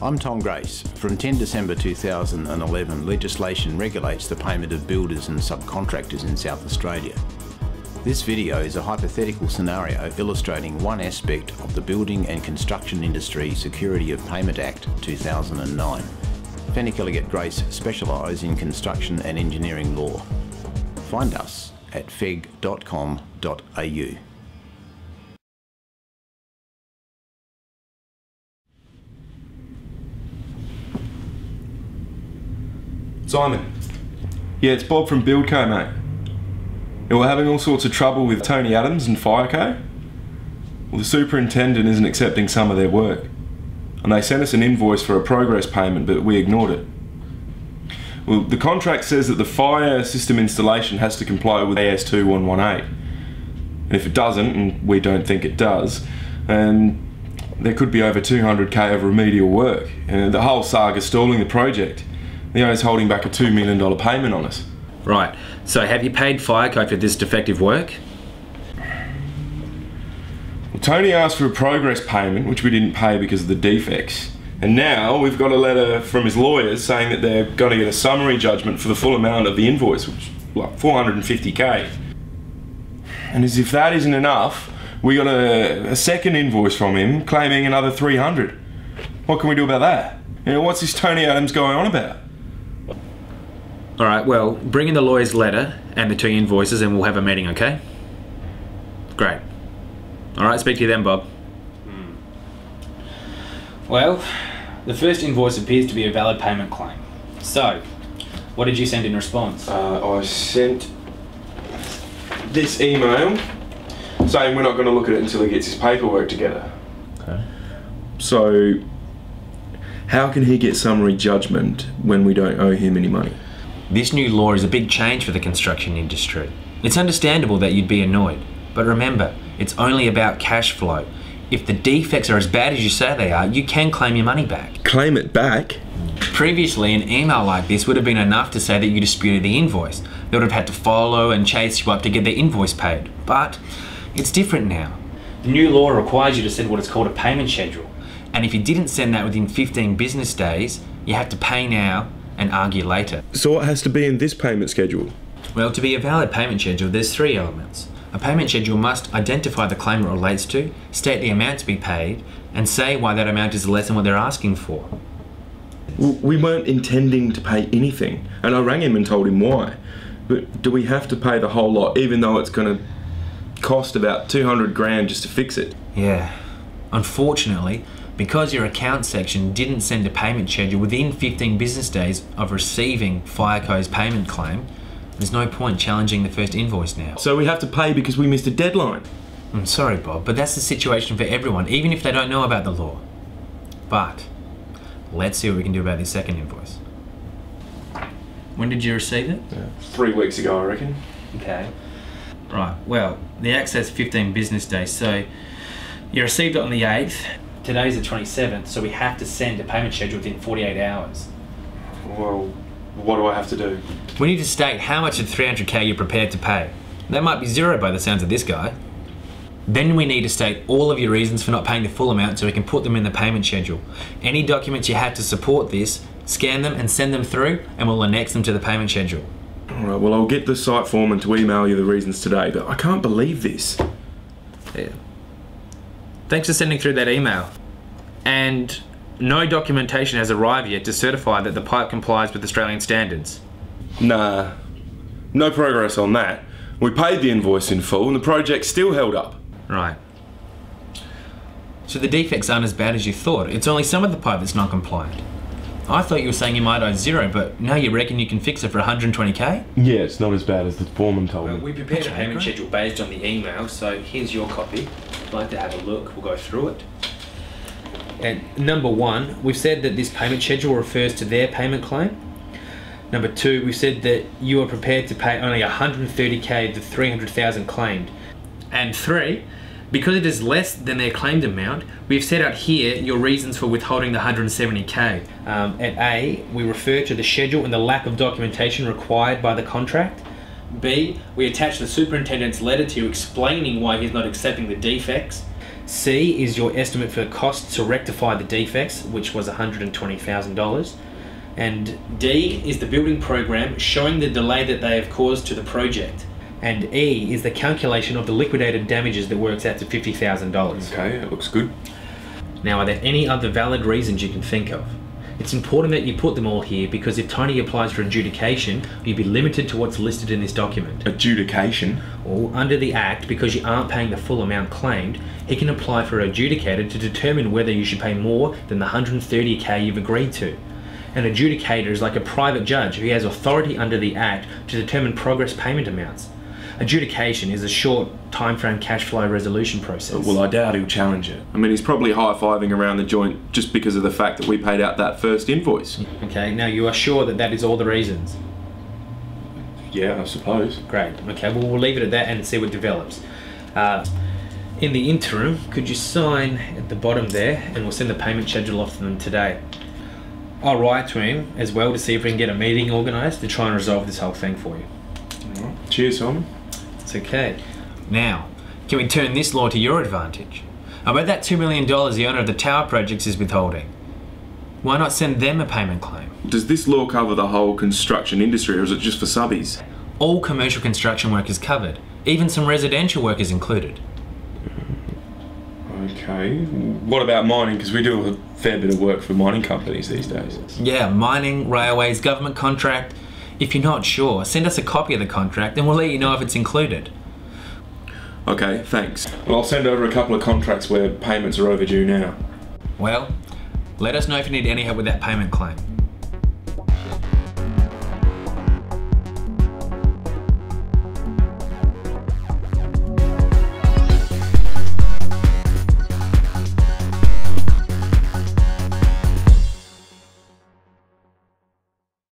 I'm Tom Grace. From 10 December 2011, legislation regulates the payment of builders and subcontractors in South Australia. This video is a hypothetical scenario illustrating one aspect of the Building and Construction Industry Security of Payment Act 2009. Fenwick Elliott Grace specialise in construction and engineering law. Find us at feg.com.au. Simon. Yeah, it's Bob from Buildco, mate. Yeah, we're having all sorts of trouble with Tony Adams and Fireco. Well, the superintendent isn't accepting some of their work. And they sent us an invoice for a progress payment, but we ignored it. Well, the contract says that the fire system installation has to comply with AS2118. And if it doesn't, and we don't think it does, then there could be over 200k of remedial work. And the whole saga stalling the project. The owner's holding back a $2 million payment on us. Right, so have you paid Fireco for this defective work? Well, Tony asked for a progress payment, which we didn't pay because of the defects. And now we've got a letter from his lawyers saying that they're going to get a summary judgment for the full amount of the invoice, which is like 450k. And as if that isn't enough, we got a second invoice from him claiming another 300. What can we do about that? You know, what's this Tony Adams going on about? Alright, well, bring in the lawyer's letter and the 2 invoices and we'll have a meeting, okay? Great. Alright, speak to you then, Bob. Well, the first invoice appears to be a valid payment claim. So, what did you send in response? I sent this email saying we're not going to look at it until he gets his paperwork together. Okay. So, how can he get summary judgment when we don't owe him any money? This new law is a big change for the construction industry. It's understandable that you'd be annoyed, but remember, it's only about cash flow. If the defects are as bad as you say they are, you can claim your money back. Claim it back? Previously, an email like this would have been enough to say that you disputed the invoice. They would have had to follow and chase you up to get their invoice paid. But it's different now. The new law requires you to send what is called a payment schedule. And if you didn't send that within 15 business days, you have to pay now and argue later. So what has to be in this payment schedule? Well, to be a valid payment schedule, there's 3 elements. A payment schedule must identify the claim it relates to, state the amount to be paid, and say why that amount is less than what they're asking for. We weren't intending to pay anything, and I rang him and told him why. But do we have to pay the whole lot, even though it's going to cost about 200 grand just to fix it? Yeah. Unfortunately, because your account section didn't send a payment schedule within 15 business days of receiving Fireco's payment claim, there's no point challenging the first invoice now. So we have to pay because we missed a deadline? I'm sorry, Bob, but that's the situation for everyone, even if they don't know about the law. But let's see what we can do about this second invoice. When did you receive it? 3 weeks ago, I reckon. Okay. Right, well, the Act says 15 business days, so you received it on the 8th. Today's the 27th, so we have to send a payment schedule within 48 hours. Well, what do I have to do? We need to state how much of 300k you're prepared to pay. That might be 0 by the sounds of this guy. Then we need to state all of your reasons for not paying the full amount so we can put them in the payment schedule. Any documents you have to support this, scan them and send them through and we'll annex them to the payment schedule. Alright, well I'll get the site foreman to email you the reasons today, but I can't believe this. Yeah. Thanks for sending through that email. And no documentation has arrived yet to certify that the pipe complies with Australian standards. Nah, no progress on that. We paid the invoice in full and the project's still held up. Right. So the defects aren't as bad as you thought. It's only some of the pipe that's not compliant. I thought you were saying you might owe 0, but now you reckon you can fix it for 120k? Yeah, it's not as bad as the foreman told me. We prepared a payment schedule based on the email, so here's your copy. If you'd like to have a look, we'll go through it. And number 1, we've said that this payment schedule refers to their payment claim. Number 2, we've said that you are prepared to pay only 130k of the 300,000 claimed. And 3, because it is less than their claimed amount, we've set out here your reasons for withholding the 170k. At A, we refer to the schedule and the lack of documentation required by the contract. B, we attach the superintendent's letter to you explaining why he's not accepting the defects. C is your estimate for costs to rectify the defects, which was $120,000. And D is the building program showing the delay that they have caused to the project. And E is the calculation of the liquidated damages that works out to $50,000. Okay, that looks good. Now, are there any other valid reasons you can think of? It's important that you put them all here because if Tony applies for adjudication, you'll be limited to what's listed in this document. Adjudication? Or under the Act, because you aren't paying the full amount claimed, he can apply for an adjudicator to determine whether you should pay more than the $130K you've agreed to. An adjudicator is like a private judge who has authority under the Act to determine progress payment amounts. Adjudication is a short timeframe cash flow resolution process. Well, I doubt he'll challenge it. I mean, he's probably high-fiving around the joint just because of the fact that we paid out that first invoice. Okay, now you are sure that that is all the reasons? Yeah, I suppose. Great. Okay, well, we'll leave it at that and see what develops. In the interim, could you sign at the bottom there and we'll send the payment schedule off to them today. I'll write to him as well to see if we can get a meeting organised to try and resolve this whole thing for you. All right. Cheers, Simon. It's okay. Now, can we turn this law to your advantage? I bet that $2 million the owner of the tower projects is withholding. Why not send them a payment claim? Does this law cover the whole construction industry or is it just for subbies? All commercial construction work is covered. Even some residential work is included. Okay. What about mining? Because we do a fair bit of work for mining companies these days. Yeah, mining, railways, government contract. If you're not sure, send us a copy of the contract and we'll let you know if it's included. Okay, thanks. Well, I'll send over a couple of contracts where payments are overdue now. Well, let us know if you need any help with that payment claim.